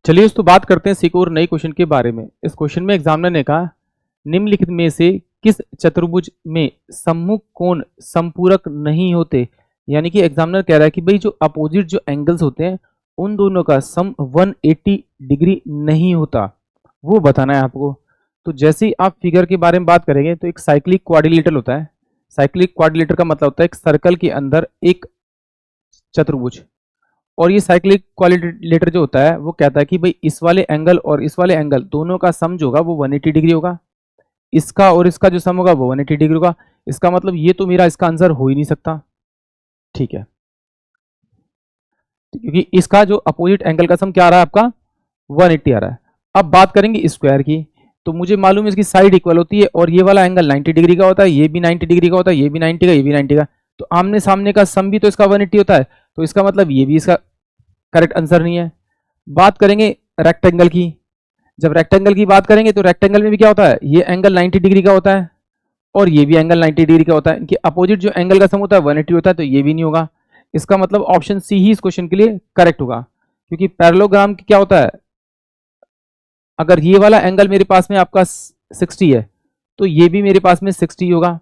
चलिए दोस्तों बात करते हैं एक और नई क्वेश्चन के बारे में। इस क्वेश्चन में एग्जामिनर ने कहा निम्नलिखित में से किस चतुर्भुज में सम्मुख कोण संपूरक नहीं होते। यानी कि एग्जामिनर कह रहा है कि भाई जो अपोजिट जो एंगल्स होते हैं उन दोनों का सम 180 डिग्री नहीं होता, वो बताना है आपको। तो जैसे ही आप फिगर के बारे में बात करेंगे तो एक साइक्लिक क्वाड्रिलेटरल होता है। साइक्लिक क्वाड्रिलेटर का मतलब होता है एक सर्कल के अंदर एक चतुर्भुज। और ये साइक्लिक क्वाड्रिलेटर जो होता है वो कहता है कि भाई इस वाले एंगल और इस वाले एंगल दोनों का सम जो होगा वो 180 डिग्री होगा, इसका और इसका जो सम होगा वो 180 डिग्री होगा। इसका मतलब ये तो मेरा इसका आंसर हो ही नहीं सकता, ठीक है, क्योंकि इसका जो अपोजिट एंगल का सम क्या आ रहा है आपका 180 आ रहा है। अब बात करेंगे स्क्वायर की, तो मुझे मालूम है इसकी साइड इक्वल होती है और ये वाला एंगल 90 डिग्री का होता है, ये भी 90 डिग्री का होता है, ये भी 90 का, ये भी 90 का। तो आमने सामने का सम भी तो इसका 180 होता है, तो इसका मतलब ये भी इसका करेक्ट आंसर नहीं है। बात करेंगे रेक्टेंगल की। जब रेक्टेंगल की बात करेंगे तो रेक्टेंगल में भी क्या होता है, ये एंगल 90 डिग्री का होता है और ये भी एंगल 90 डिग्री का होता है। इनके अपोजिट जो एंगल का सम होता है 180 होता है, तो ये भी नहीं होगा। इसका मतलब ऑप्शन सी ही इस क्वेश्चन के लिए करेक्ट होगा, क्योंकि पैरेललोग्राम क्या होता है, अगर ये वाला एंगल मेरे पास में आपका 60 है तो ये भी मेरे पास में 60 होगा,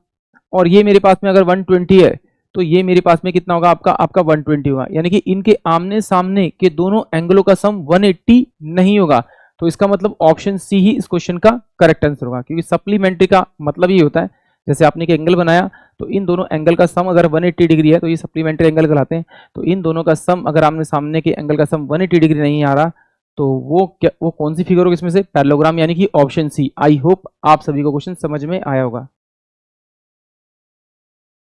और ये मेरे पास में अगर 120 है तो ये मेरे पास में कितना होगा, आपका 120 होगा। यानी कि इनके आमने सामने के दोनों एंगलों का सम 180 नहीं होगा। तो इसका मतलब ऑप्शन सी ही इस क्वेश्चन का करेक्ट आंसर होगा, क्योंकि सप्लीमेंट्री का मतलब ये होता है जैसे आपने एक एंगल बनाया तो इन दोनों एंगल का सम अगर 180 डिग्री है तो ये सप्लीमेंट्री एंगल कहलाते हैं। तो इन दोनों का सम अगर आमने सामने के एंगल का सम 180 डिग्री नहीं आ रहा तो वो कौन सी फिगर होगी इसमें से, पैरेललोग्राम, यानी कि ऑप्शन सी। आई होप आप सभी को क्वेश्चन समझ में आया होगा।